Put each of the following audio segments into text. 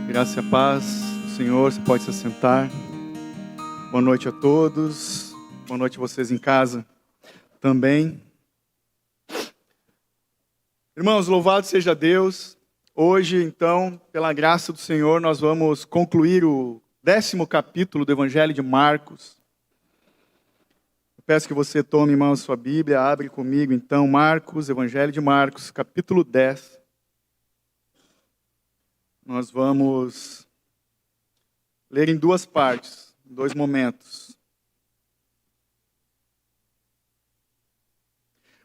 Graça e a paz do Senhor, você pode se assentar. Boa noite a todos, boa noite a vocês em casa também. Irmãos, louvado seja Deus. Hoje, então, pela graça do Senhor, nós vamos concluir o 10º capítulo do Evangelho de Marcos. Eu peço que você tome em mão a sua Bíblia, abre comigo, então, Marcos, Evangelho de Marcos, capítulo 10. Nós vamos ler em duas partes, em dois momentos.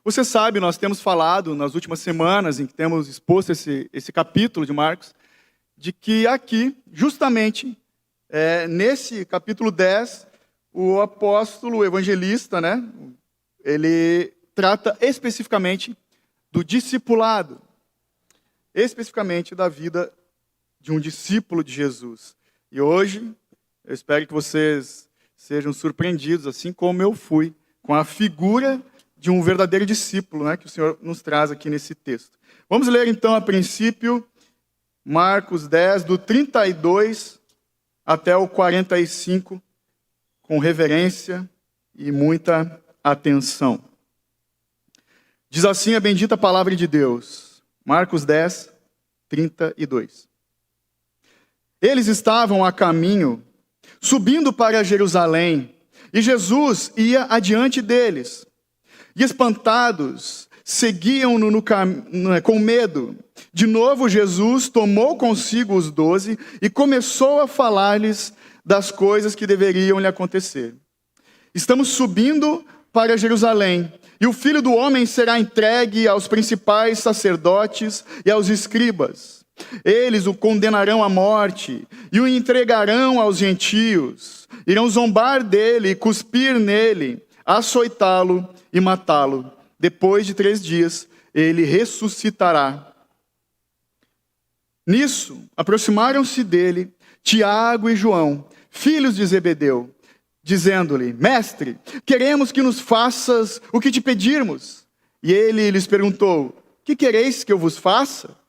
Você sabe, nós temos falado nas últimas semanas, em que temos exposto esse capítulo de Marcos, de que aqui, justamente, nesse capítulo 10, o apóstolo, o evangelista, ele trata especificamente do discipulado, especificamente da vida de um discípulo de Jesus. E hoje, eu espero que vocês sejam surpreendidos, assim como eu fui, com a figura de um verdadeiro discípulo, que o Senhor nos traz aqui nesse texto. Vamos ler então, a princípio, Marcos 10, do 32 até o 45, com reverência e muita atenção. Diz assim a bendita palavra de Deus, Marcos 10, 32. Eles estavam a caminho, subindo para Jerusalém, e Jesus ia adiante deles. E espantados, seguiam-no com medo. De novo, Jesus tomou consigo os 12 e começou a falar-lhes das coisas que deveriam lhe acontecer. Estamos subindo para Jerusalém, e o Filho do Homem será entregue aos principais sacerdotes e aos escribas. Eles o condenarão à morte e o entregarão aos gentios. Irão zombar dele, cuspir nele, açoitá-lo e matá-lo. Depois de 3 dias, ele ressuscitará. Nisso, aproximaram-se dele Tiago e João, filhos de Zebedeu, dizendo-lhe: Mestre, queremos que nos faças o que te pedirmos. E ele lhes perguntou: Que quereis que eu vos faça?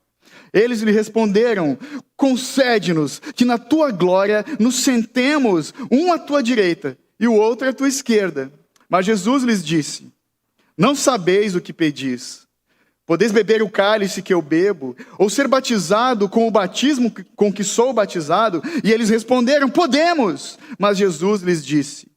Eles lhe responderam: Concede-nos que na tua glória nos sentemos, um à tua direita e o outro à tua esquerda. Mas Jesus lhes disse: Não sabeis o que pedis. Podeis beber o cálice que eu bebo, ou ser batizado com o batismo com que sou batizado? E eles responderam: Podemos. Mas Jesus lhes disse: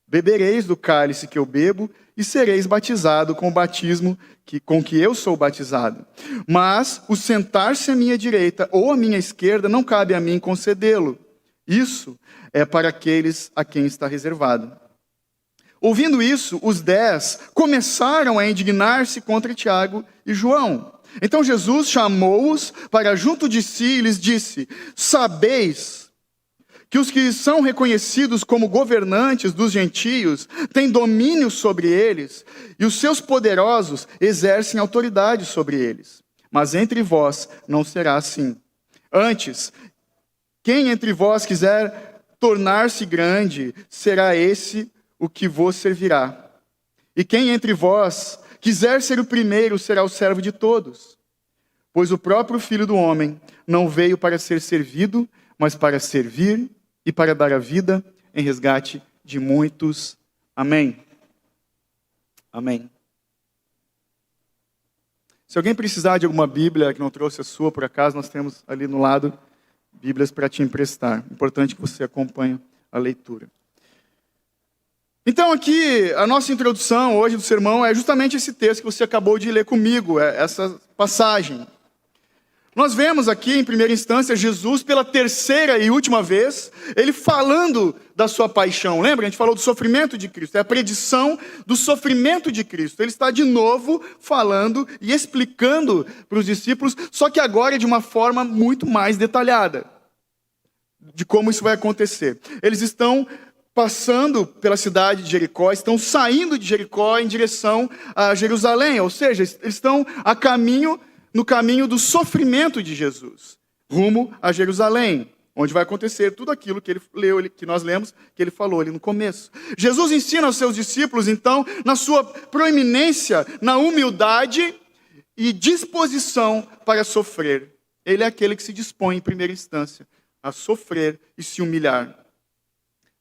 Bebereis do cálice que eu bebo, e sereis batizado com o batismo com que eu sou batizado. Mas o sentar-se à minha direita ou à minha esquerda não cabe a mim concedê-lo. Isso é para aqueles a quem está reservado. Ouvindo isso, os 10 começaram a indignar-se contra Tiago e João. Então Jesus chamou-os para junto de si e lhes disse: Sabeis que os que são reconhecidos como governantes dos gentios têm domínio sobre eles, e os seus poderosos exercem autoridade sobre eles. Mas entre vós não será assim. Antes, quem entre vós quiser tornar-se grande, será esse o que vos servirá. E quem entre vós quiser ser o primeiro, será o servo de todos. Pois o próprio Filho do Homem não veio para ser servido, mas para servir e para dar a vida em resgate de muitos. Amém. Amém. Se alguém precisar de alguma Bíblia que não trouxe a sua, por acaso, nós temos ali no lado Bíblias para te emprestar. Importante que você acompanhe a leitura. Então aqui, a nossa introdução hoje do sermão é justamente esse texto que você acabou de ler comigo, essa passagem. Nós vemos aqui, em primeira instância, Jesus, pela terceira e última vez, ele falando da sua paixão. Lembra? A gente falou do sofrimento de Cristo. É a predição do sofrimento de Cristo. Ele está de novo falando e explicando para os discípulos, só que agora de uma forma muito mais detalhada, de como isso vai acontecer. Eles estão passando pela cidade de Jericó, estão saindo de Jericó em direção a Jerusalém. Ou seja, eles estão no caminho do sofrimento de Jesus, rumo a Jerusalém, onde vai acontecer tudo aquilo que ele leu, que nós lemos, que ele falou ali no começo. Jesus ensina aos seus discípulos, então, na sua proeminência, na humildade e disposição para sofrer. Ele é aquele que se dispõe, em primeira instância, a sofrer e se humilhar.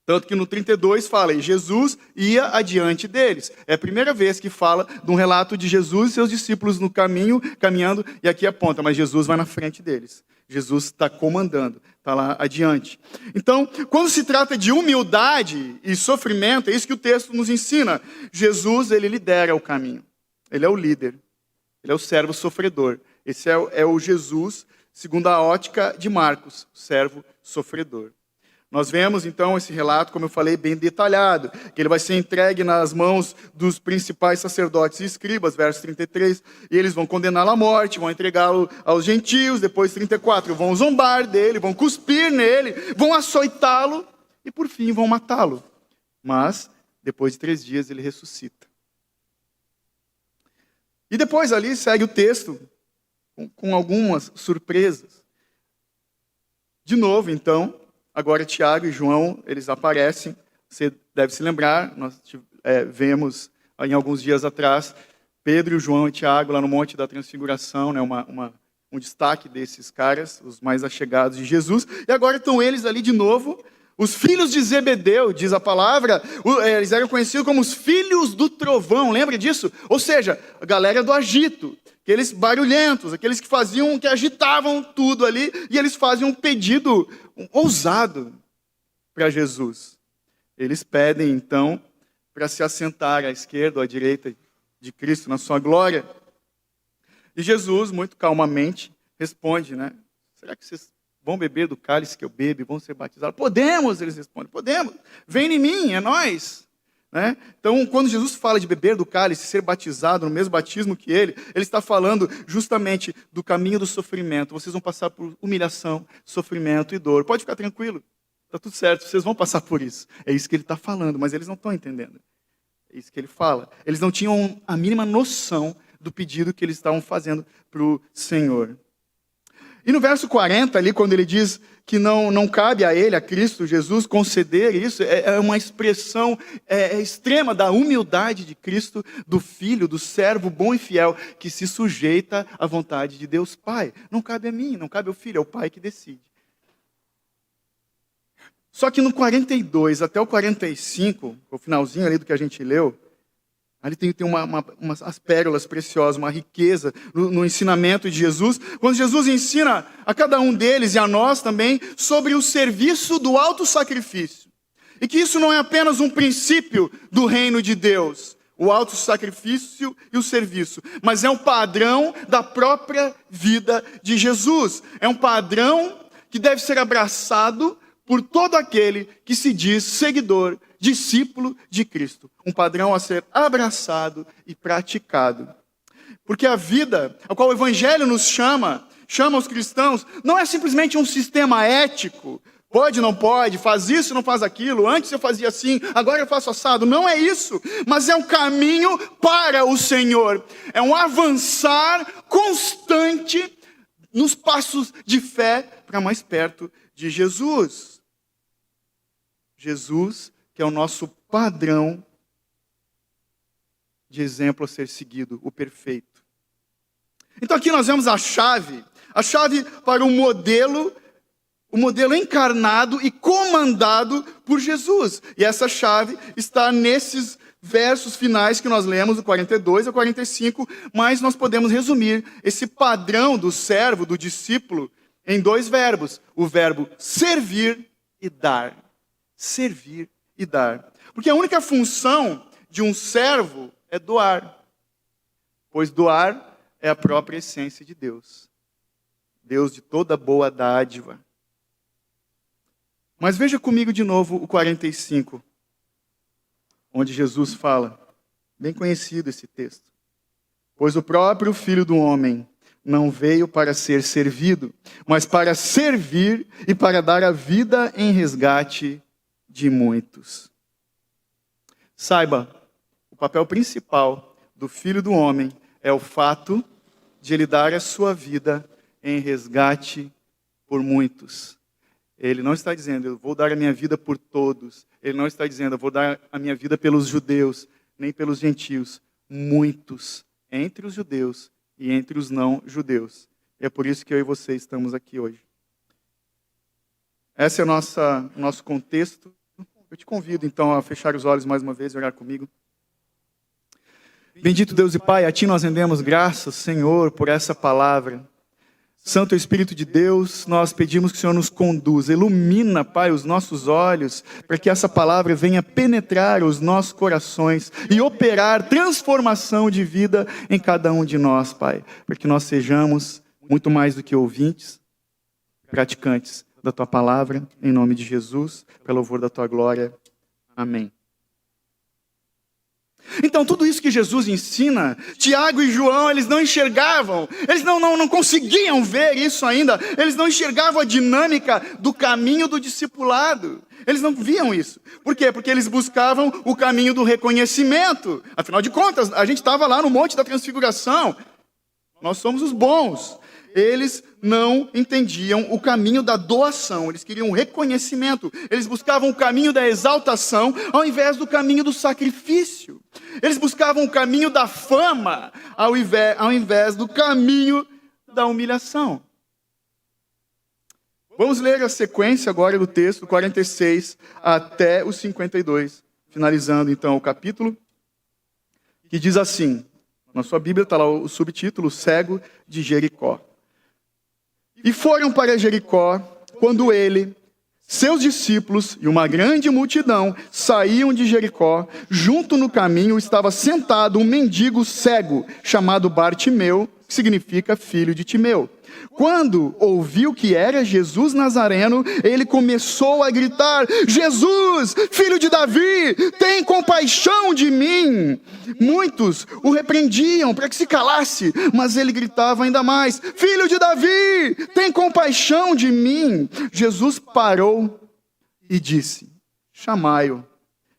Tanto que no 32 fala, e Jesus ia adiante deles. É a primeira vez que fala de um relato de Jesus e seus discípulos no caminho, caminhando, e aqui aponta, mas Jesus vai na frente deles. Jesus está comandando, está lá adiante. Então, quando se trata de humildade e sofrimento, é isso que o texto nos ensina. Jesus, ele lidera o caminho. Ele é o líder. Ele é o servo sofredor. Esse é o Jesus, segundo a ótica de Marcos, o servo sofredor. Nós vemos, então, esse relato, como eu falei, bem detalhado, que ele vai ser entregue nas mãos dos principais sacerdotes e escribas, verso 33, e eles vão condená-lo à morte, vão entregá-lo aos gentios, depois 34, vão zombar dele, vão cuspir nele, vão açoitá-lo e, por fim, vão matá-lo. Mas, depois de 3 dias, ele ressuscita. E depois ali segue o texto, com algumas surpresas. De novo, então, agora Tiago e João, eles aparecem. Você deve se lembrar, nós vemos em alguns dias atrás, Pedro, João e Tiago lá no Monte da Transfiguração, né, um destaque desses caras, os mais achegados de Jesus. E agora estão eles ali de novo, os filhos de Zebedeu, diz a palavra, eles eram conhecidos como os filhos do trovão, lembra disso? Ou seja, a galera do agito, aqueles barulhentos, aqueles que agitavam tudo ali, e eles fazem um pedido ousado para Jesus. Eles pedem, então, para se assentar à esquerda ou à direita de Cristo na sua glória. E Jesus, muito calmamente, responde, né? Será que vocês vão beber do cálice que eu bebo e vão ser batizados? Podemos, eles respondem, podemos. Vem em mim, é nós. Né? Então, quando Jesus fala de beber do cálice, ser batizado no mesmo batismo que ele está falando justamente do caminho do sofrimento. Vocês vão passar por humilhação, sofrimento e dor. Pode ficar tranquilo, está tudo certo, vocês vão passar por isso. É isso que ele está falando, mas eles não estão entendendo. É isso que ele fala. Eles não tinham a mínima noção do pedido que eles estavam fazendo para o Senhor. E no verso 40, ali, quando ele diz que não cabe a ele, a Cristo Jesus, conceder isso, é uma expressão extrema da humildade de Cristo, do Filho, do servo bom e fiel, que se sujeita à vontade de Deus Pai. Não cabe a mim, não cabe ao Filho, é o Pai que decide. Só que no 42 até o 45, o finalzinho ali do que a gente leu, ali tem umas pérolas preciosas, uma riqueza no ensinamento de Jesus. Quando Jesus ensina a cada um deles e a nós também sobre o serviço do autossacrifício. E que isso não é apenas um princípio do reino de Deus, o autossacrifício e o serviço, mas é um padrão da própria vida de Jesus. É um padrão que deve ser abraçado por todo aquele que se diz seguidor, discípulo de Cristo. Um padrão a ser abraçado e praticado. Porque a vida a qual o Evangelho nos chama os cristãos, não é simplesmente um sistema ético. Pode, não pode, faz isso, não faz aquilo. Antes eu fazia assim, agora eu faço assado. Não é isso, mas é um caminho para o Senhor. É um avançar constante nos passos de fé para mais perto de Jesus. Jesus, que é o nosso padrão de exemplo a ser seguido, o perfeito. Então aqui nós vemos a chave para o modelo encarnado e comandado por Jesus. E essa chave está nesses versos finais que nós lemos, do 42 ao 45, mas nós podemos resumir esse padrão do servo, do discípulo, em 2 verbos. O verbo servir e dar. Servir e dar. Porque a única função de um servo é doar. Pois doar é a própria essência de Deus. Deus de toda boa dádiva. Mas veja comigo de novo o 45, onde Jesus fala, bem conhecido esse texto. Pois o próprio Filho do Homem não veio para ser servido, mas para servir e para dar a vida em resgate de muitos. Saiba, o papel principal do Filho do Homem é o fato de ele dar a sua vida em resgate por muitos. Ele não está dizendo, eu vou dar a minha vida por todos. Ele não está dizendo, eu vou dar a minha vida pelos judeus, nem pelos gentios. Muitos, entre os judeus e entre os não judeus. E é por isso que eu e você estamos aqui hoje. Esse é o nosso contexto. Eu te convido, então, a fechar os olhos mais uma vez e orar comigo. Bendito Deus e Pai, a Ti nós rendemos graças, Senhor, por essa palavra. Santo Espírito de Deus, nós pedimos que o Senhor nos conduza, ilumina, Pai, os nossos olhos, para que essa palavra venha penetrar os nossos corações e operar transformação de vida em cada um de nós, Pai, para que nós sejamos muito mais do que ouvintes, praticantes da Tua palavra, em nome de Jesus, pelo louvor da Tua glória. Amém. Então, tudo isso que Jesus ensina, Tiago e João, eles não enxergavam, eles não conseguiam ver isso ainda, eles não enxergavam a dinâmica do caminho do discipulado, eles não viam isso. Por quê? Porque eles buscavam o caminho do reconhecimento. Afinal de contas, a gente estava lá no Monte da Transfiguração, nós somos os bons. Eles não entendiam o caminho da doação, eles queriam reconhecimento, eles buscavam o caminho da exaltação ao invés do caminho do sacrifício. Eles buscavam o caminho da fama ao invés do caminho da humilhação. Vamos ler a sequência agora do texto, 46 até o 52, finalizando então o capítulo, que diz assim, na sua Bíblia está lá o subtítulo, Cego de Jericó. E foram para Jericó, quando ele, seus discípulos e uma grande multidão saíam de Jericó. Junto no caminho estava sentado um mendigo cego, chamado Bartimeu, que significa filho de Timeu. Quando ouviu que era Jesus Nazareno, ele começou a gritar: Jesus, filho de Davi, tem compaixão de mim. Muitos o repreendiam para que se calasse, mas ele gritava ainda mais: Filho de Davi, tem compaixão de mim. Jesus parou e disse: chamai-o.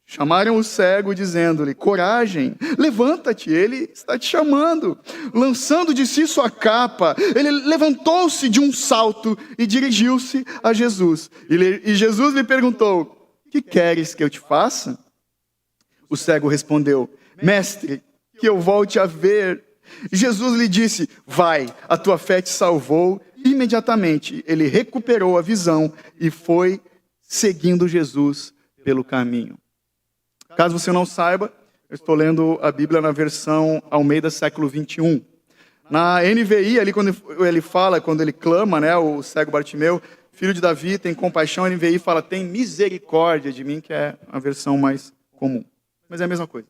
Chamaram o cego, dizendo-lhe: coragem, levanta-te, ele está te chamando. Lançando de si sua capa, ele levantou-se de um salto e dirigiu-se a Jesus. E Jesus lhe perguntou: que queres que eu te faça? O cego respondeu: mestre, que eu volte a ver. Jesus lhe disse: vai, a tua fé te salvou. Imediatamente ele recuperou a visão e foi seguindo Jesus pelo caminho. Caso você não saiba, eu estou lendo a Bíblia na versão Almeida século 21. Na NVI, ali quando ele clama, né, o cego Bartimeu, filho de Davi, tem compaixão, a NVI fala: tem misericórdia de mim, que é a versão mais comum. Mas é a mesma coisa.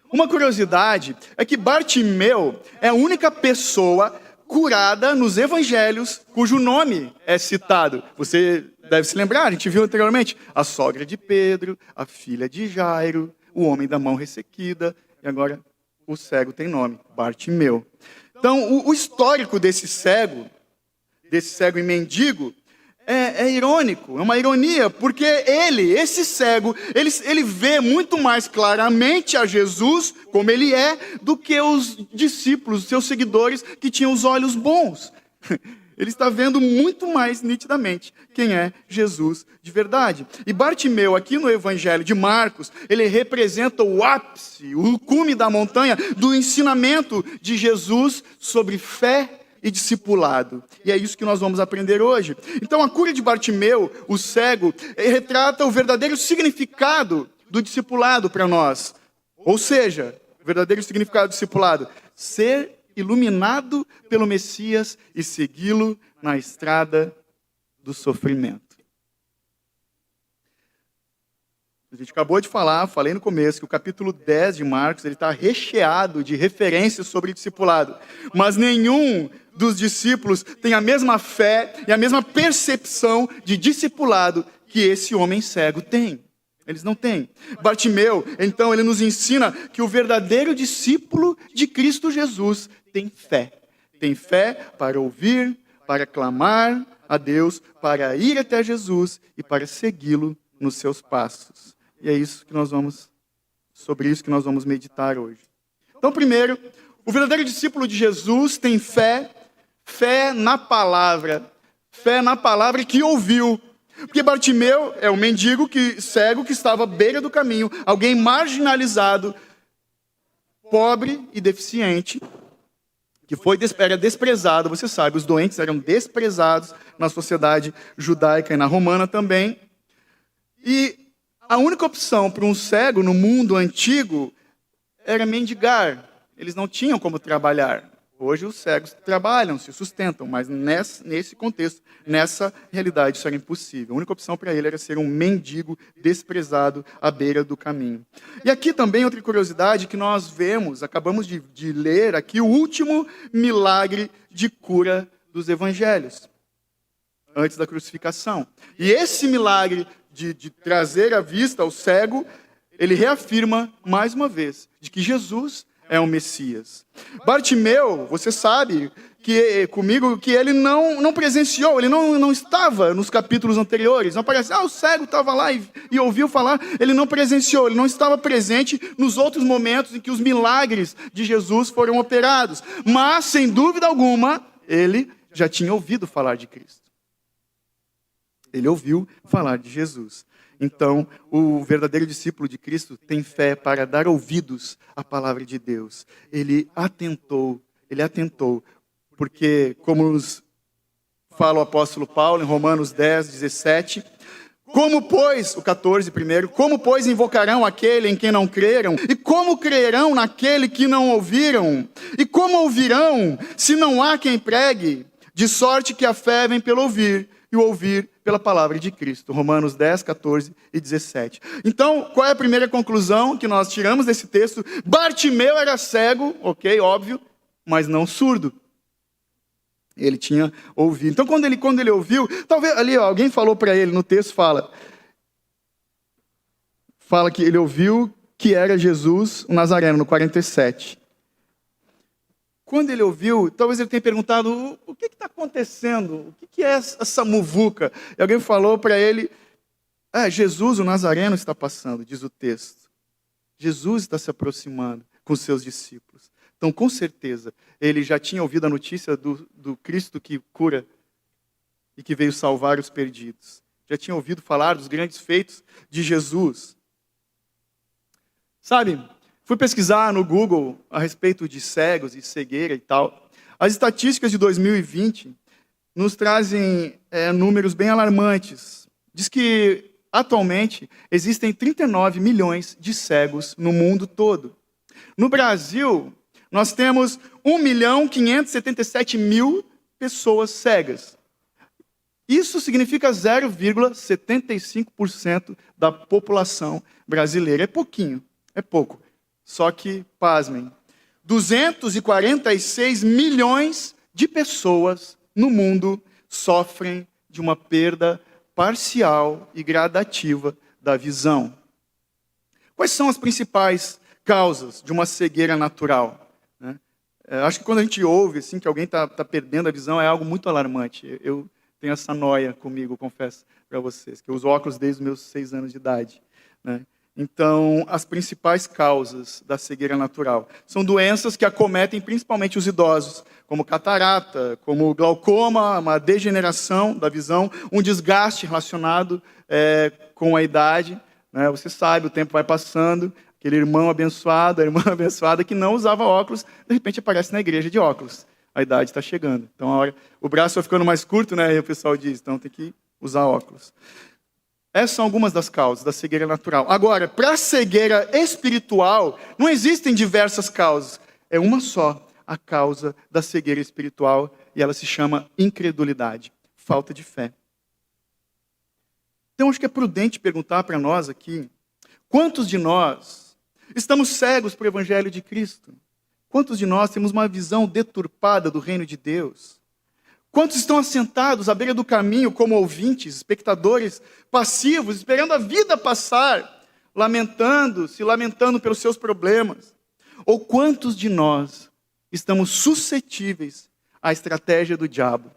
Uma curiosidade é que Bartimeu é a única pessoa curada nos evangelhos cujo nome é citado. Você deve se lembrar, a gente viu anteriormente, a sogra de Pedro, a filha de Jairo, o homem da mão ressequida, e agora o cego tem nome, Bartimeu. Então, o histórico desse cego e mendigo, é irônico, é uma ironia, porque esse cego, ele vê muito mais claramente a Jesus como ele é, do que os discípulos, seus seguidores, que tinham os olhos bons. Ele está vendo muito mais nitidamente quem é Jesus de verdade. E Bartimeu, aqui no Evangelho de Marcos, ele representa o ápice, o cume da montanha do ensinamento de Jesus sobre fé e discipulado. E é isso que nós vamos aprender hoje. Então, a cura de Bartimeu, o cego, retrata o verdadeiro significado do discipulado para nós. Ou seja, o verdadeiro significado do discipulado: ser iluminado pelo Messias e segui-lo na estrada do sofrimento. A gente acabou de falei no começo, que o capítulo 10 de Marcos ele está recheado de referências sobre discipulado. Mas nenhum dos discípulos tem a mesma fé e a mesma percepção de discipulado que esse homem cego tem. Eles não têm. Bartimeu, então, ele nos ensina que o verdadeiro discípulo de Cristo Jesus tem fé. Tem fé para ouvir, para clamar a Deus, para ir até Jesus e para segui-lo nos seus passos. E é sobre isso que nós vamos meditar hoje. Então, primeiro, o verdadeiro discípulo de Jesus tem fé na palavra que ouviu. Porque Bartimeu é um mendigo cego que estava à beira do caminho, alguém marginalizado, pobre e deficiente, que era desprezado, você sabe, os doentes eram desprezados na sociedade judaica e na romana também. E a única opção para um cego no mundo antigo era mendigar. Eles não tinham como trabalhar. Hoje os cegos trabalham, se sustentam, mas nesse contexto, nessa realidade, isso era impossível. A única opção para ele era ser um mendigo desprezado à beira do caminho. E aqui também outra curiosidade que nós vemos, acabamos de ler aqui, o último milagre de cura dos evangelhos, antes da crucificação. E esse milagre de trazer a vista ao cego, ele reafirma mais uma vez de que Jesus é o Messias. Bartimeu, você sabe comigo que ele não presenciou, ele não estava nos capítulos anteriores. Não parece, o cego estava lá e ouviu falar, ele não presenciou, ele não estava presente nos outros momentos em que os milagres de Jesus foram operados. Mas, sem dúvida alguma, ele já tinha ouvido falar de Cristo. Ele ouviu falar de Jesus. Então, o verdadeiro discípulo de Cristo tem fé para dar ouvidos à palavra de Deus. Ele atentou, porque, como nos fala o apóstolo Paulo em Romanos 10, 17, como, pois, o 14 primeiro, como, pois, invocarão aquele em quem não creram? E como crerão naquele que não ouviram? E como ouvirão, se não há quem pregue? De sorte que a fé vem pelo ouvir, e o ouvir pela palavra de Cristo. Romanos 10, 14 e 17. Então, qual é a primeira conclusão que nós tiramos desse texto? Bartimeu era cego, ok, óbvio, mas não surdo. Ele tinha ouvido. Então, quando ele ouviu, talvez ali alguém falou para ele, no texto fala que ele ouviu que era Jesus o Nazareno, no 47. Quando ele ouviu, talvez ele tenha perguntado, o que está acontecendo? O que é essa muvuca? E alguém falou para ele, Jesus o Nazareno está passando, diz o texto. Jesus está se aproximando com os seus discípulos. Então, com certeza, ele já tinha ouvido a notícia do Cristo que cura e que veio salvar os perdidos. Já tinha ouvido falar dos grandes feitos de Jesus. Sabe, fui pesquisar no Google a respeito de cegos e cegueira e tal. As estatísticas de 2020 nos trazem números bem alarmantes. Diz que, atualmente, existem 39 milhões de cegos no mundo todo. No Brasil, nós temos 1.577.000 pessoas cegas. Isso significa 0,75% da população brasileira. É pouquinho, é pouco. Só que, pasmem, 246 milhões de pessoas no mundo sofrem de uma perda parcial e gradativa da visão. Quais são as principais causas de uma cegueira natural? Acho que quando a gente ouve assim, que alguém está perdendo a visão, é algo muito alarmante. Eu tenho essa noia comigo, confesso para vocês, que eu uso óculos desde os meus 6 anos de idade. Então, as principais causas da cegueira natural são doenças que acometem principalmente os idosos, como catarata, como glaucoma, uma degeneração da visão, um desgaste relacionado com a idade. Você sabe, o tempo vai passando, aquele irmão abençoado, a irmã abençoada que não usava óculos, de repente aparece na igreja de óculos. A idade está chegando. Então, o braço vai ficando mais curto, e o pessoal diz, então tem que usar óculos. Essas são algumas das causas da cegueira natural. Agora, para a cegueira espiritual, não existem diversas causas. É uma só a causa da cegueira espiritual, e ela se chama incredulidade, falta de fé. Então, acho que é prudente perguntar para nós aqui, quantos de nós estamos cegos para o Evangelho de Cristo? Quantos de nós temos uma visão deturpada do reino de Deus? Quantos estão assentados à beira do caminho como ouvintes, espectadores passivos, esperando a vida passar, se lamentando pelos seus problemas? Ou quantos de nós estamos suscetíveis à estratégia do diabo?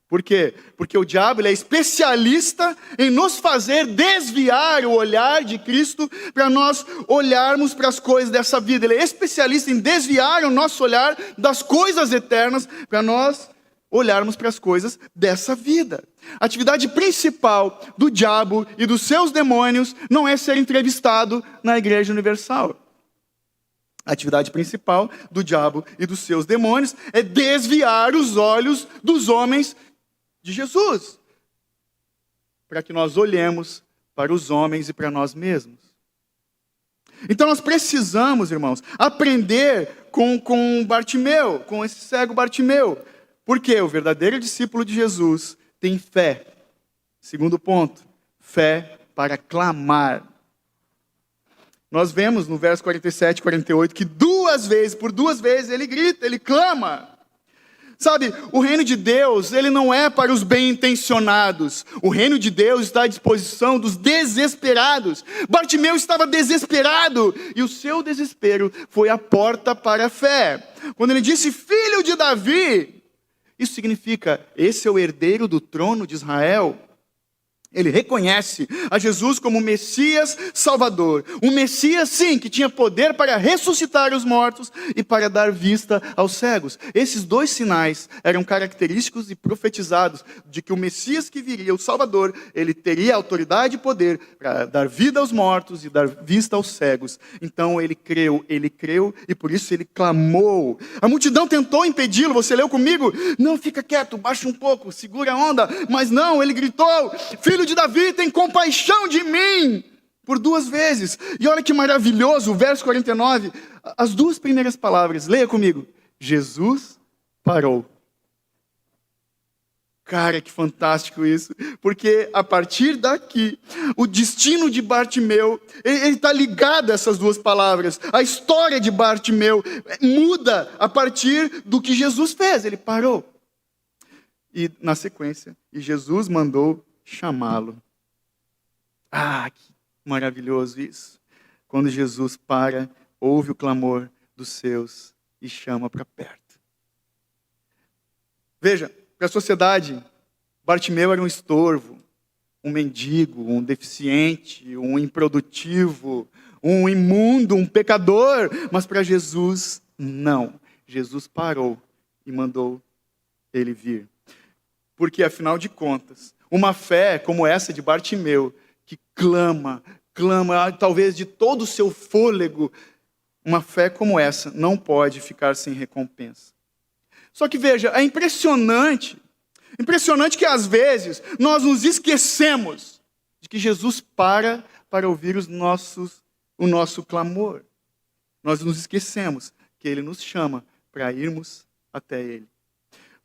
Por quê? Porque o diabo ele é especialista em nos fazer desviar o olhar de Cristo para nós olharmos para as coisas dessa vida. Ele é especialista em desviar o nosso olhar das coisas eternas para nós olharmos para as coisas dessa vida. A atividade principal do diabo e dos seus demônios não é ser entrevistado na Igreja Universal. A atividade principal do diabo e dos seus demônios é desviar os olhos dos homens de Jesus, para que nós olhemos para os homens e para nós mesmos. Então nós precisamos, irmãos, aprender com Bartimeu, com esse cego Bartimeu. Porque o verdadeiro discípulo de Jesus tem fé. Segundo ponto, fé para clamar. Nós vemos no verso 47 e 48 que por duas vezes ele grita, ele clama. Sabe, o reino de Deus, ele não é para os bem-intencionados. O reino de Deus está à disposição dos desesperados. Bartimeu estava desesperado e o seu desespero foi a porta para a fé. Quando ele disse, filho de Davi, isso significa, esse é o herdeiro do trono de Israel. Ele reconhece a Jesus como Messias Salvador. Um Messias, sim, que tinha poder para ressuscitar os mortos e para dar vista aos cegos. Esses dois sinais eram característicos e profetizados de que o Messias que viria, o Salvador, ele teria autoridade e poder para dar vida aos mortos e dar vista aos cegos. Então ele creu e por isso ele clamou. A multidão tentou impedi-lo, você leu comigo? Não, fica quieto, baixa um pouco, segura a onda. Mas não, ele gritou, filho de Davi, tem compaixão de mim, por duas vezes. E olha que maravilhoso, o verso 49, as duas primeiras palavras, leia comigo, Jesus parou. Cara, que fantástico isso, porque a partir daqui, o destino de Bartimeu, ele está ligado a essas duas palavras. A história de Bartimeu muda a partir do que Jesus fez, ele parou. E na sequência, Jesus mandou chamá-lo. Ah, que maravilhoso isso. Quando Jesus para, ouve o clamor dos seus e chama para perto. Veja, para a sociedade, Bartimeu era um estorvo, um mendigo, um deficiente, um improdutivo, um imundo, um pecador. Mas para Jesus, não. Jesus parou e mandou ele vir. Porque, afinal de contas, uma fé como essa de Bartimeu, que clama, talvez de todo o seu fôlego, uma fé como essa não pode ficar sem recompensa. Só que veja, é impressionante que às vezes nós nos esquecemos de que Jesus para ouvir o nosso clamor. Nós nos esquecemos que Ele nos chama para irmos até Ele.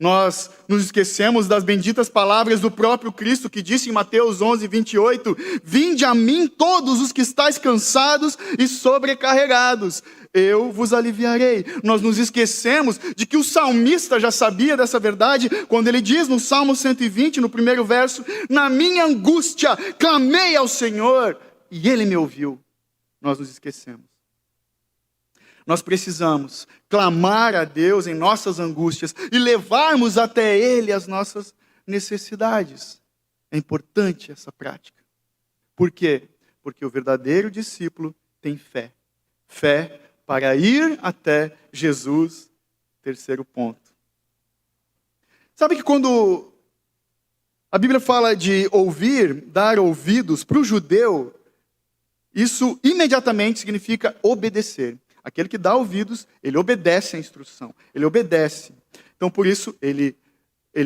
Nós nos esquecemos das benditas palavras do próprio Cristo, que disse em Mateus 11, 28, vinde a mim todos os que estáis cansados e sobrecarregados, eu vos aliviarei. Nós nos esquecemos de que o salmista já sabia dessa verdade, quando ele diz no Salmo 120, no primeiro verso, na minha angústia clamei ao Senhor e Ele me ouviu. Nós nos esquecemos. Nós precisamos clamar a Deus em nossas angústias e levarmos até Ele as nossas necessidades. É importante essa prática. Por quê? Porque o verdadeiro discípulo tem fé. Fé para ir até Jesus. Terceiro ponto. Sabe que quando a Bíblia fala de ouvir, dar ouvidos para o judeu, isso imediatamente significa obedecer. Aquele que dá ouvidos, ele obedece à instrução, ele obedece. Então, por isso, ele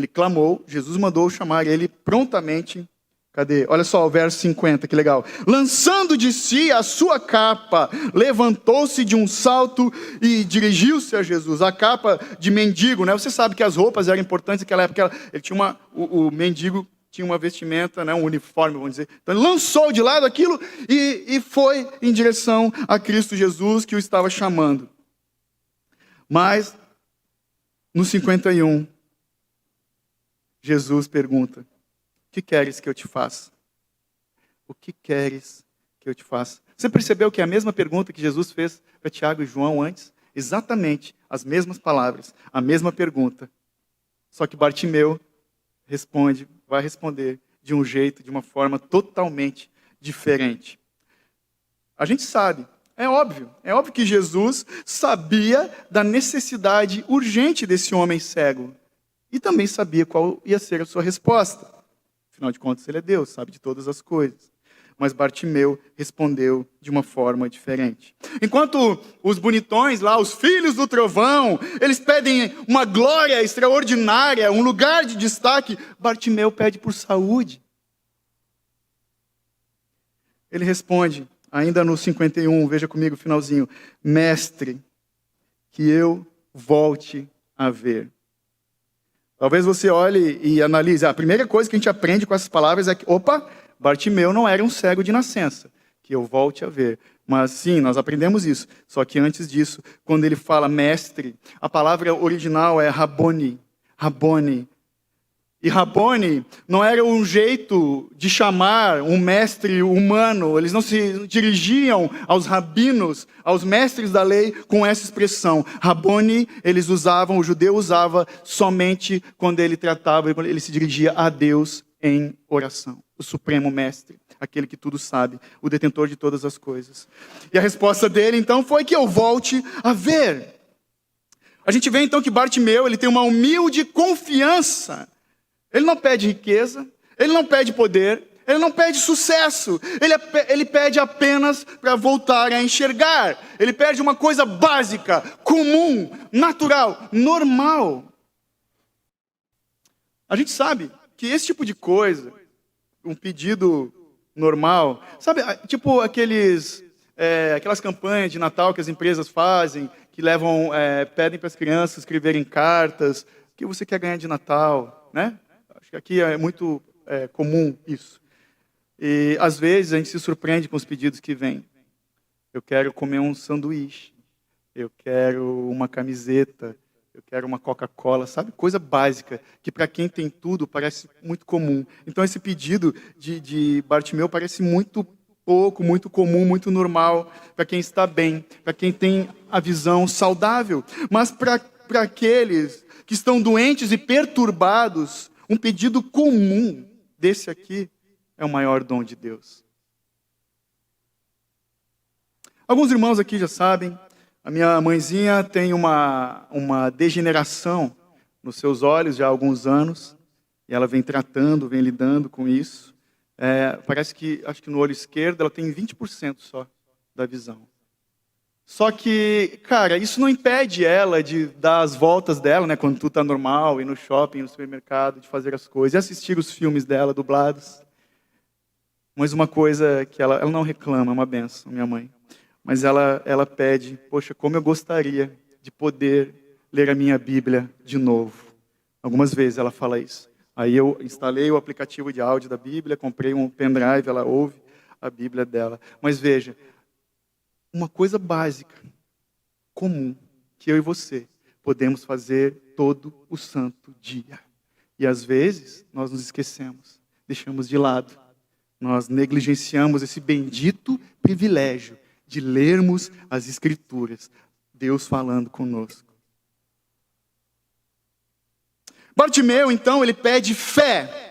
clamou, Jesus mandou chamar ele prontamente. Cadê? Olha só o verso 50, que legal. Lançando de si a sua capa, levantou-se de um salto e dirigiu-se a Jesus. A capa de mendigo, né? Você sabe que as roupas eram importantes naquela época. Ele tinha o mendigo tinha uma vestimenta, né, um uniforme, vamos dizer. Então ele lançou de lado aquilo e foi em direção a Cristo Jesus que o estava chamando. Mas, no 51, Jesus pergunta, o que queres que eu te faça? O que queres que eu te faça? Você percebeu que é a mesma pergunta que Jesus fez para Tiago e João antes? Exatamente as mesmas palavras, a mesma pergunta. Só que Bartimeu vai responder de um jeito, de uma forma totalmente diferente. A gente sabe, é óbvio que Jesus sabia da necessidade urgente desse homem cego. E também sabia qual ia ser a sua resposta. Afinal de contas, ele é Deus, sabe de todas as coisas. mas Bartimeu respondeu de uma forma diferente. Enquanto os bonitões lá, os filhos do trovão, eles pedem uma glória extraordinária, um lugar de destaque, Bartimeu pede por saúde. Ele responde, ainda no 51, veja comigo o finalzinho, mestre, que eu volte a ver. Talvez você olhe e analise. A primeira coisa que a gente aprende com essas palavras é que, Bartimeu não era um cego de nascença. Que eu volte a ver. Mas sim, nós aprendemos isso. Só que antes disso, quando ele fala mestre, a palavra original é Rabboni. Rabboni. E Rabboni não era um jeito de chamar um mestre humano. Eles não se dirigiam aos rabinos, aos mestres da lei com essa expressão. Rabboni, o judeu usava somente quando ele ele se dirigia a Deus em oração. O supremo mestre, aquele que tudo sabe, o detentor de todas as coisas. E a resposta dele então foi que eu volte a ver. A gente vê então que Bartimeu, ele tem uma humilde confiança. Ele não pede riqueza, ele não pede poder, ele não pede sucesso. Ele pede apenas para voltar a enxergar. Ele pede uma coisa básica, comum, natural, normal. A gente sabe que esse tipo de coisa, um pedido normal, sabe, tipo aquelas campanhas de Natal que as empresas fazem, que pedem para as crianças escreverem cartas, o que você quer ganhar de Natal, né? Aqui é muito comum isso. E às vezes a gente se surpreende com os pedidos que vêm. Eu quero comer um sanduíche. Eu quero uma camiseta. Eu quero uma Coca-Cola. Sabe? Coisa básica, que para quem tem tudo parece muito comum. Então esse pedido de Bartimeu parece muito pouco, muito comum, muito normal para quem está bem, para quem tem a visão saudável. Mas para aqueles que estão doentes e perturbados, um pedido comum desse aqui é o maior dom de Deus. Alguns irmãos aqui já sabem, a minha mãezinha tem uma degeneração nos seus olhos já há alguns anos, e ela vem tratando, vem lidando com isso. Acho que no olho esquerdo ela tem 20% só da visão. Só que, cara, isso não impede ela de dar as voltas dela, né, quando tudo está normal, ir no shopping, no supermercado, de fazer as coisas, e assistir os filmes dela dublados. Mas uma coisa que ela não reclama, é uma benção, minha mãe. Mas ela pede, poxa, como eu gostaria de poder ler a minha Bíblia de novo. Algumas vezes ela fala isso. Aí eu instalei o aplicativo de áudio da Bíblia, comprei um pendrive, ela ouve a Bíblia dela. Mas veja, uma coisa básica, comum, que eu e você podemos fazer todo o santo dia. E às vezes nós nos esquecemos, deixamos de lado. Nós negligenciamos esse bendito privilégio de lermos as Escrituras, Deus falando conosco. Bartimeu, então, ele pede fé.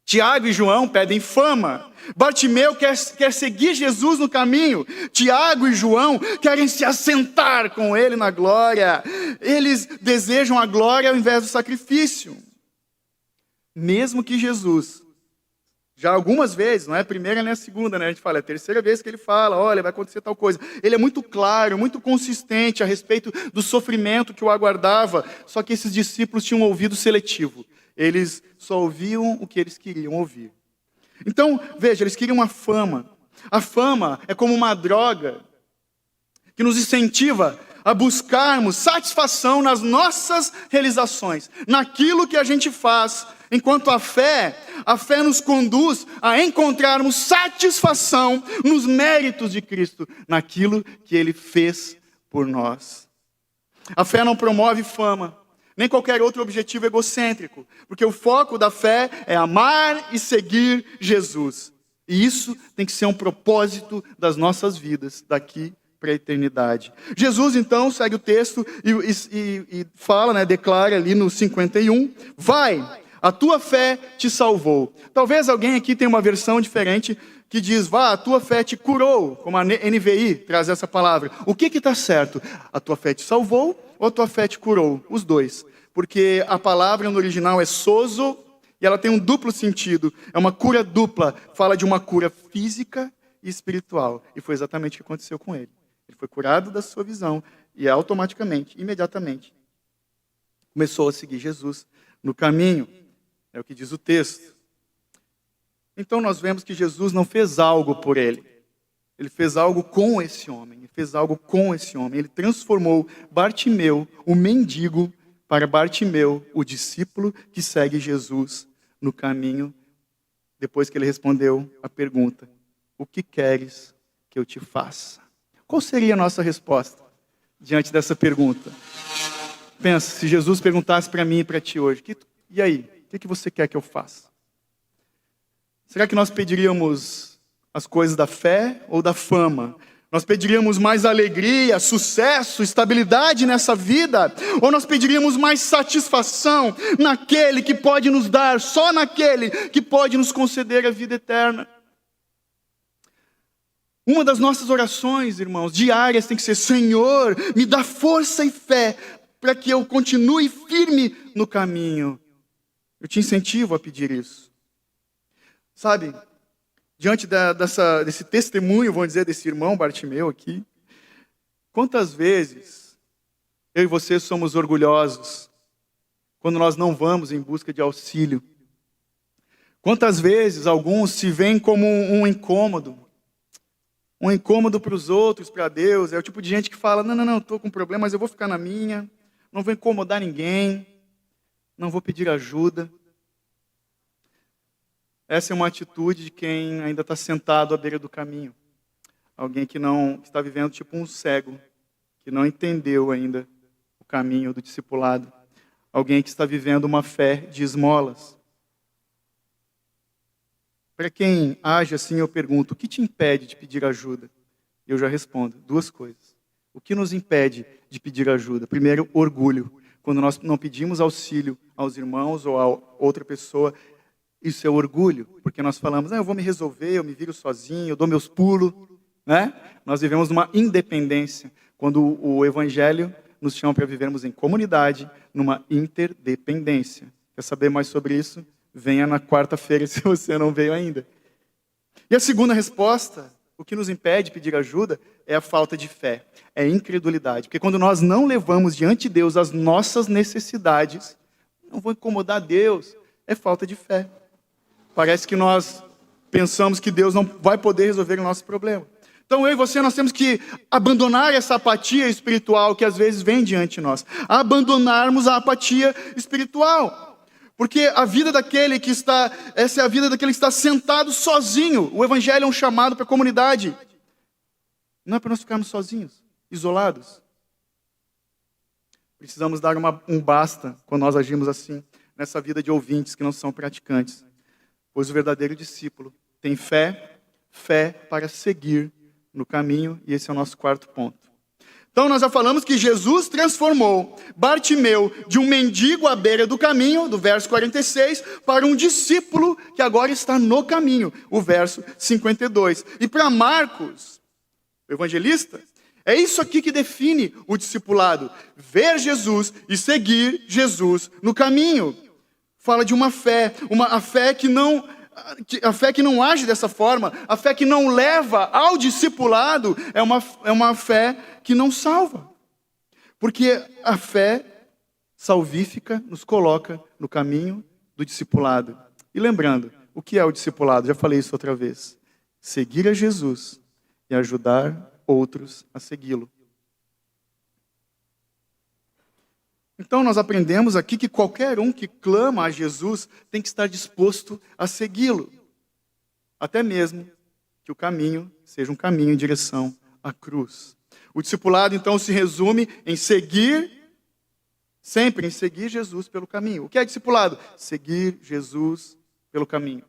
Tiago e João pedem fama. Bartimeu quer seguir Jesus no caminho. Tiago e João querem se assentar com ele na glória. Eles desejam a glória ao invés do sacrifício. Mesmo que Jesus, já algumas vezes, não é a primeira nem a segunda, né? A gente fala, é a terceira vez que ele fala, olha, vai acontecer tal coisa. Ele é muito claro, muito consistente a respeito do sofrimento que o aguardava. Só que esses discípulos tinham um ouvido seletivo. Eles só ouviam o que eles queriam ouvir. Então, veja, eles queriam a fama. A fama é como uma droga que nos incentiva a buscarmos satisfação nas nossas realizações, naquilo que a gente faz. Enquanto a fé nos conduz a encontrarmos satisfação nos méritos de Cristo, naquilo que Ele fez por nós. A fé não promove fama, nem qualquer outro objetivo egocêntrico, porque o foco da fé é amar e seguir Jesus. E isso tem que ser um propósito das nossas vidas, daqui para a eternidade. Jesus, então, segue o texto e fala, né, declara ali no 51, vai, a tua fé te salvou. Talvez alguém aqui tenha uma versão diferente que diz, vá, a tua fé te curou, como a NVI traz essa palavra. O que está certo? A tua fé te salvou ou a tua fé te curou? Os dois. Porque a palavra no original é sozo E ela tem um duplo sentido, é uma cura dupla. Fala de uma cura física e espiritual. E foi exatamente o que aconteceu com ele. Ele foi curado da sua visão e automaticamente, imediatamente, começou a seguir Jesus no caminho. É o que diz o texto. Então nós vemos que Jesus não fez algo por ele. Ele fez algo com esse homem. Ele fez algo com esse homem. Ele transformou Bartimeu, o mendigo, para Bartimeu, o discípulo que segue Jesus no caminho, depois que ele respondeu a pergunta: o que queres que eu te faça? Qual seria a nossa resposta diante dessa pergunta? Pensa, se Jesus perguntasse para mim e para ti hoje, e aí, o que você quer que eu faça? Será que nós pediríamos as coisas da fé ou da fama? Nós pediríamos mais alegria, sucesso, estabilidade nessa vida? Ou nós pediríamos mais satisfação naquele que pode nos dar, só naquele que pode nos conceder a vida eterna? Uma das nossas orações, irmãos, diárias tem que ser: Senhor, me dá força e fé para que eu continue firme no caminho. Eu te incentivo a pedir isso. Sabe, diante desse testemunho, vamos dizer, desse irmão Bartimeu aqui, quantas vezes eu e você somos orgulhosos quando nós não vamos em busca de auxílio? Quantas vezes alguns se veem como um incômodo para os outros, para Deus? É o tipo de gente que fala: não, estou com problema, mas eu vou ficar na minha, não vou incomodar ninguém, não vou pedir ajuda. Essa é uma atitude de quem ainda está sentado à beira do caminho. Alguém que está vivendo tipo um cego, que não entendeu ainda o caminho do discipulado. Alguém que está vivendo uma fé de esmolas. Para quem age assim, eu pergunto: o que te impede de pedir ajuda? Eu já respondo: duas coisas. O que nos impede de pedir ajuda? Primeiro, orgulho. Quando nós não pedimos auxílio aos irmãos ou a outra pessoa, isso é orgulho, porque nós falamos: eu vou me resolver, eu me viro sozinho, eu dou meus pulos, né? Nós vivemos numa independência, quando o Evangelho nos chama para vivermos em comunidade, numa interdependência. Quer saber mais sobre isso? Venha na quarta-feira, se você não veio ainda. E a segunda resposta, o que nos impede de pedir ajuda, é a falta de fé, é a incredulidade. Porque quando nós não levamos diante de Deus as nossas necessidades, não vou incomodar Deus, é falta de fé. Parece que nós pensamos que Deus não vai poder resolver o nosso problema. Então eu e você, nós temos que abandonar essa apatia espiritual que às vezes vem diante de nós. Abandonarmos a apatia espiritual. Porque a vida daquele que está, essa é a vida daquele que está sentado sozinho. O Evangelho é um chamado para a comunidade. Não é para nós ficarmos sozinhos, isolados. Precisamos dar um basta quando nós agimos assim, nessa vida de ouvintes que não são praticantes. Pois o verdadeiro discípulo tem fé para seguir no caminho, e esse é o nosso quarto ponto. Então nós já falamos que Jesus transformou Bartimeu de um mendigo à beira do caminho, do verso 46, para um discípulo que agora está no caminho, o verso 52. E para Marcos, o evangelista, é isso aqui que define o discipulado: ver Jesus e seguir Jesus no caminho. Fala de uma fé, a fé que não age dessa forma, a fé que não leva ao discipulado, é uma fé que não salva. Porque a fé salvífica nos coloca no caminho do discipulado. E lembrando, o que é o discipulado? Já falei isso outra vez. Seguir a Jesus e ajudar outros a segui-lo. Então nós aprendemos aqui que qualquer um que clama a Jesus tem que estar disposto a segui-lo. Até mesmo que o caminho seja um caminho em direção à cruz. O discipulado então se resume em sempre em seguir Jesus pelo caminho. O que é discipulado? Seguir Jesus pelo caminho.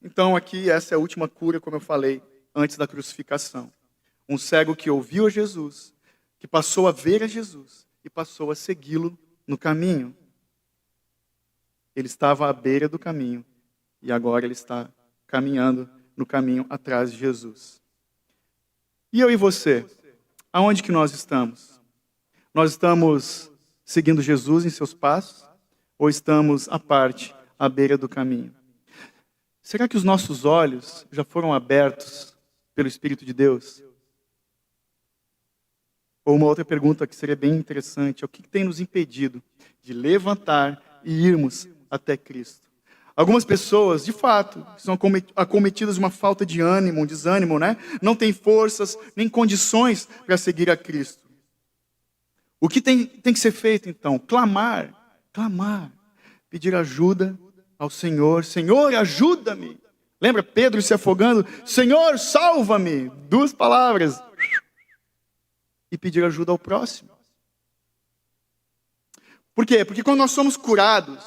Então aqui essa é a última cura, como eu falei, antes da crucificação. Um cego que ouviu a Jesus, que passou a ver a Jesus e passou a segui-lo no caminho. Ele estava à beira do caminho e agora ele está caminhando no caminho atrás de Jesus. E eu e você? Aonde que nós estamos? Nós estamos seguindo Jesus em seus passos, ou estamos à parte, à beira do caminho? Será que os nossos olhos já foram abertos pelo Espírito de Deus? Ou uma outra pergunta que seria bem interessante, é o que tem nos impedido de levantar e irmos até Cristo? Algumas pessoas, de fato, são acometidas de uma falta de ânimo, um desânimo, né? Não têm forças, nem condições para seguir a Cristo. O que tem que ser feito, então? Clamar, pedir ajuda ao Senhor. Senhor, ajuda-me. Lembra Pedro se afogando? Senhor, salva-me. 2 palavras. E pedir ajuda ao próximo. Por quê? Porque quando nós somos curados,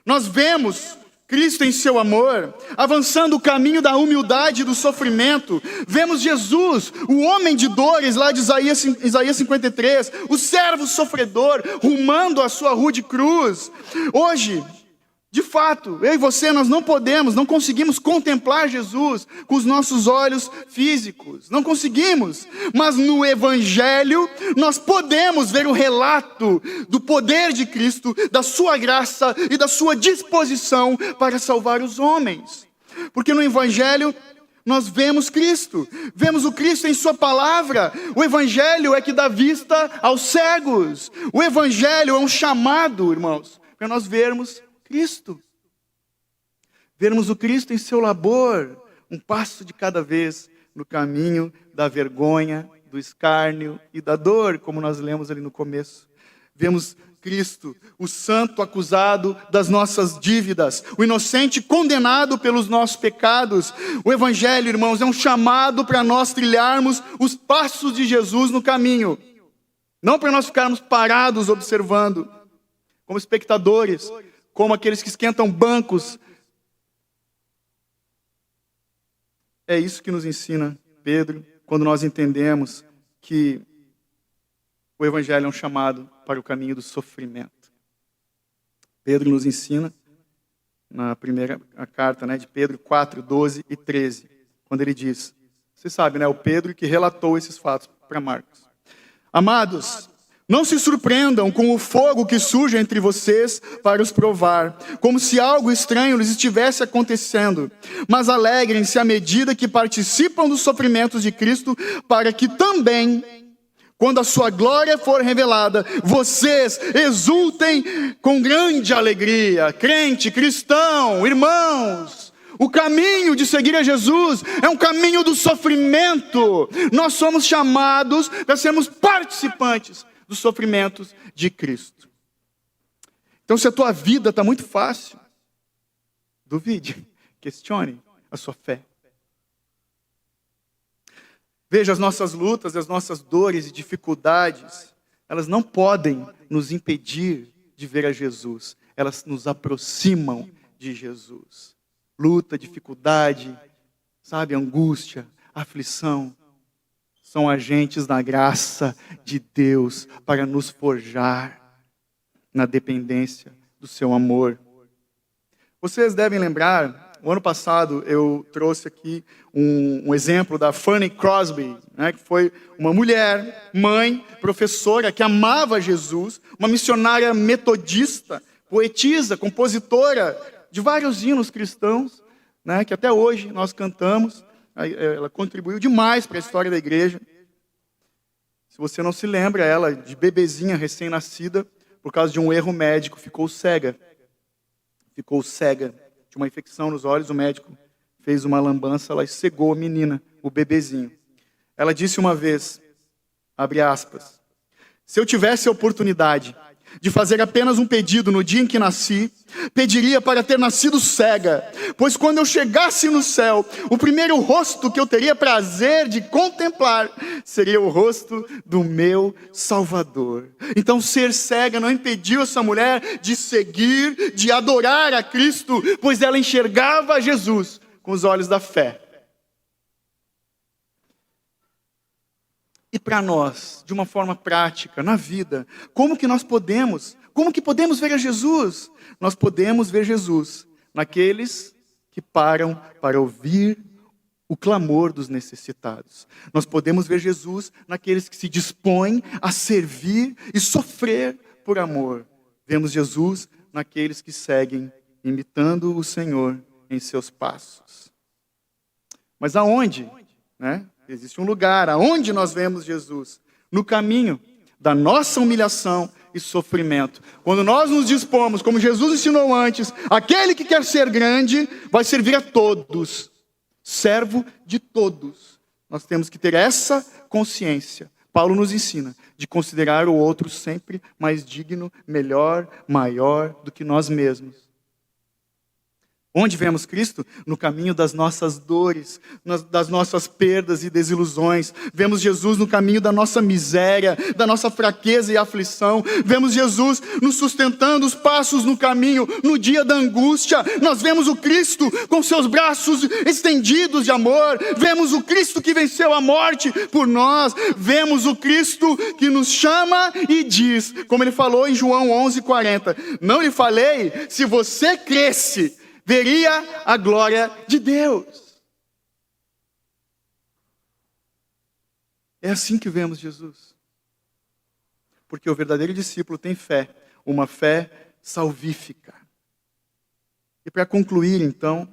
nós vemos Cristo em seu amor, avançando o caminho da humildade e do sofrimento. Vemos Jesus, o homem de dores, lá de Isaías 53, o servo sofredor, rumando a sua rude cruz. Hoje, de fato, eu e você, nós não conseguimos contemplar Jesus com os nossos olhos físicos. Não conseguimos. Mas no Evangelho, nós podemos ver o relato do poder de Cristo, da sua graça e da sua disposição para salvar os homens. Porque no Evangelho, nós vemos Cristo. Vemos o Cristo em sua palavra. O Evangelho é que dá vista aos cegos. O Evangelho é um chamado, irmãos, para nós vermos Cristo. Vermos o Cristo em seu labor, um passo de cada vez no caminho da vergonha, do escárnio e da dor, como nós lemos ali no começo. Vemos Cristo, o santo acusado das nossas dívidas, o inocente condenado pelos nossos pecados. O Evangelho, irmãos, é um chamado para nós trilharmos os passos de Jesus no caminho. Não para nós ficarmos parados observando, como espectadores, como aqueles que esquentam bancos. É isso que nos ensina Pedro, quando nós entendemos que o Evangelho é um chamado para o caminho do sofrimento. Pedro nos ensina, na primeira carta, de Pedro 4, 12 e 13, quando ele diz, você sabe, o Pedro que relatou esses fatos para Marcos. Amados, não se surpreendam com o fogo que surge entre vocês para os provar, como se algo estranho lhes estivesse acontecendo. Mas alegrem-se à medida que participam dos sofrimentos de Cristo, para que também, quando a sua glória for revelada, vocês exultem com grande alegria. Crente, cristão, irmãos, o caminho de seguir a Jesus é um caminho do sofrimento. Nós somos chamados para sermos participantes dos sofrimentos de Cristo. Então, se a tua vida está muito fácil, duvide, questione a sua fé. Veja, as nossas lutas, as nossas dores e dificuldades, elas não podem nos impedir de ver a Jesus. Elas nos aproximam de Jesus. Luta, dificuldade, angústia, aflição, são agentes da graça de Deus para nos forjar na dependência do seu amor. Vocês devem lembrar, o ano passado eu trouxe aqui um exemplo da Fanny Crosby, que foi uma mulher, mãe, professora, que amava Jesus, uma missionária metodista, poetisa, compositora de vários hinos cristãos, que até hoje nós cantamos. Ela contribuiu demais para a história da igreja. Se você não se lembra, ela, de bebezinha, recém-nascida, por causa de um erro médico, ficou cega. De uma infecção nos olhos, o médico fez uma lambança, ela cegou a menina, o bebezinho. Ela disse uma vez, abre aspas, se eu tivesse a oportunidade de fazer apenas um pedido no dia em que nasci, pediria para ter nascido cega, pois quando eu chegasse no céu, o primeiro rosto que eu teria prazer de contemplar seria o rosto do meu Salvador. Então ser cega não impediu essa mulher de seguir, de adorar a Cristo, pois ela enxergava Jesus com os olhos da fé. E para nós, de uma forma prática, na vida, como que podemos ver a Jesus? Nós podemos ver Jesus naqueles que param para ouvir o clamor dos necessitados. Nós podemos ver Jesus naqueles que se dispõem a servir e sofrer por amor. Vemos Jesus naqueles que seguem, imitando o Senhor em seus passos. Mas aonde? Né? Existe um lugar aonde nós vemos Jesus. No caminho da nossa humilhação e sofrimento. Quando nós nos dispomos, como Jesus ensinou antes, aquele que quer ser grande vai servir a todos. Servo de todos. Nós temos que ter essa consciência. Paulo nos ensina de considerar o outro sempre mais digno, melhor, maior do que nós mesmos. Onde vemos Cristo? No caminho das nossas dores, das nossas perdas e desilusões. Vemos Jesus no caminho da nossa miséria, da nossa fraqueza e aflição. Vemos Jesus nos sustentando os passos no caminho, no dia da angústia. Nós vemos o Cristo com seus braços estendidos de amor. Vemos o Cristo que venceu a morte por nós. Vemos o Cristo que nos chama e diz, como ele falou em João 11:40, não lhe falei, se você cresce, veria a glória de Deus. É assim que vemos Jesus. Porque o verdadeiro discípulo tem fé, uma fé salvífica. E para concluir, então,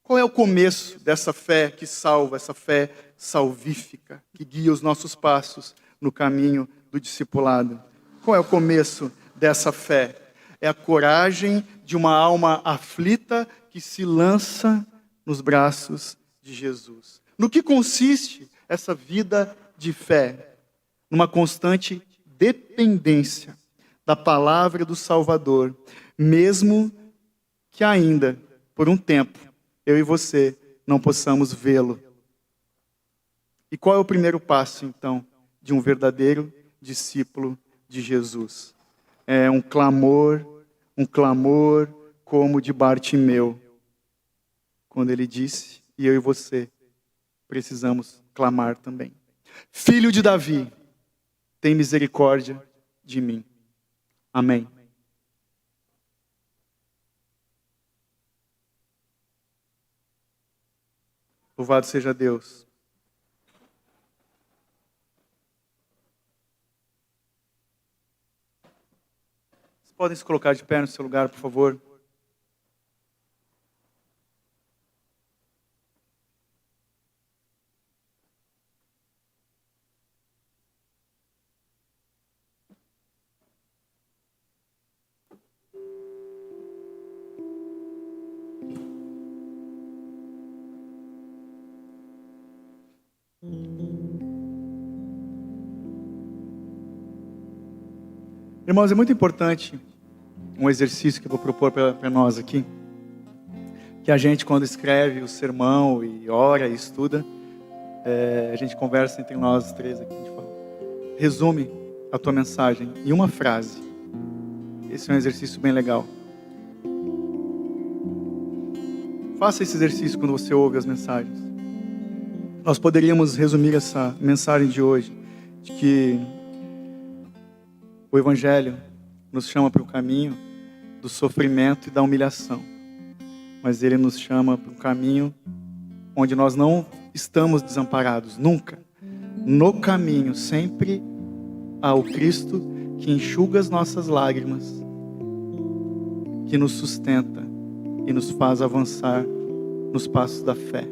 qual é o começo dessa fé que salva, essa fé salvífica, que guia os nossos passos no caminho do discipulado? Qual é o começo dessa fé? É a coragem de uma alma aflita que se lança nos braços de Jesus. No que consiste essa vida de fé? Numa constante dependência da palavra do Salvador, mesmo que ainda, por um tempo, eu e você não possamos vê-lo. E qual é o primeiro passo, então, de um verdadeiro discípulo de Jesus? É um clamor como de Bartimeu, quando ele disse, e eu e você precisamos clamar também: Filho de Davi, tem misericórdia de mim. Amém. Louvado seja Deus. Podem se colocar de pé no seu lugar, por favor. Irmãos, é muito importante um exercício que eu vou propor para nós aqui. Que a gente, quando escreve o sermão e ora e estuda, a gente conversa entre nós três aqui. A gente fala, resume a tua mensagem em uma frase. Esse é um exercício bem legal. Faça esse exercício quando você ouve as mensagens. Nós poderíamos resumir essa mensagem de hoje, de que o Evangelho nos chama para o caminho do sofrimento e da humilhação. Mas ele nos chama para um caminho onde nós não estamos desamparados, nunca. No caminho, sempre há o Cristo que enxuga as nossas lágrimas, que nos sustenta e nos faz avançar nos passos da fé.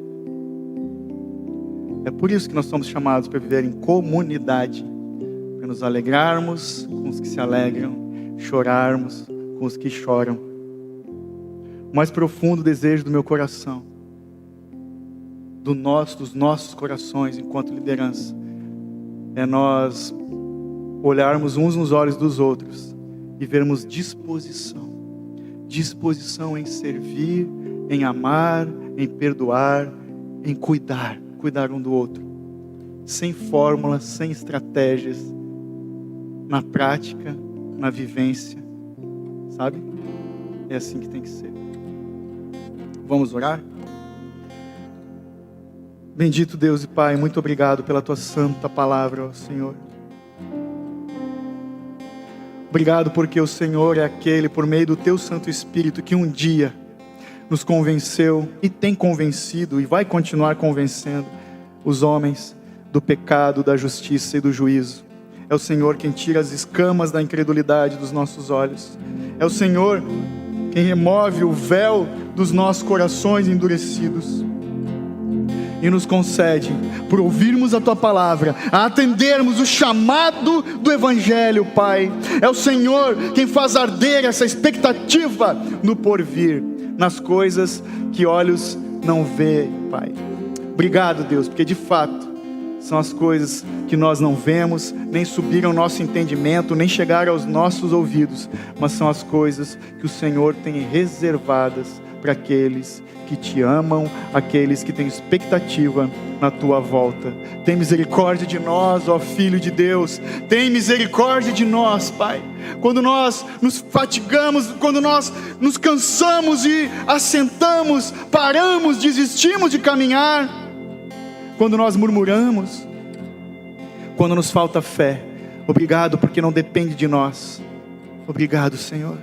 É por isso que nós somos chamados para viver em comunidade, para nos alegrarmos com os que se alegram, chorarmos com os que choram. O mais profundo desejo do meu coração, dos nossos corações enquanto liderança, é nós olharmos uns nos olhos dos outros e vermos disposição em servir, em amar, em perdoar, em cuidar um do outro, sem fórmulas, sem estratégias, na prática, na vivência, sabe? É assim que tem que ser. Vamos orar? Bendito Deus e Pai, muito obrigado pela Tua santa palavra, ó Senhor. Obrigado porque o Senhor é aquele, por meio do Teu Santo Espírito, que um dia nos convenceu e tem convencido e vai continuar convencendo os homens do pecado, da justiça e do juízo. É o Senhor quem tira as escamas da incredulidade dos nossos olhos. É o Senhor quem remove o véu dos nossos corações endurecidos. E nos concede, por ouvirmos a Tua palavra, a atendermos o chamado do Evangelho, Pai. É o Senhor quem faz arder essa expectativa no porvir, nas coisas que olhos não vê, Pai. Obrigado, Deus, porque de fato são as coisas que nós não vemos, nem subiram ao nosso entendimento, nem chegaram aos nossos ouvidos, mas são as coisas que o Senhor tem reservadas para aqueles que te amam, aqueles que têm expectativa na tua volta. Tem misericórdia de nós, ó Filho de Deus. Tem misericórdia de nós, Pai. Quando nós nos fatigamos, quando nós nos cansamos e assentamos, paramos, desistimos de caminhar, quando nós murmuramos, quando nos falta fé, obrigado porque não depende de nós. Obrigado, Senhor.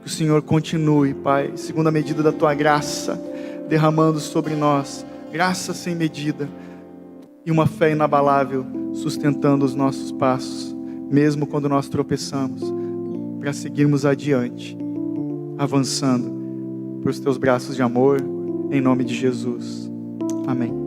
Que o Senhor continue, Pai, segundo a medida da Tua graça, derramando sobre nós, graça sem medida, e uma fé inabalável, sustentando os nossos passos, mesmo quando nós tropeçamos, para seguirmos adiante, avançando, para os Teus braços de amor, em nome de Jesus. Amém.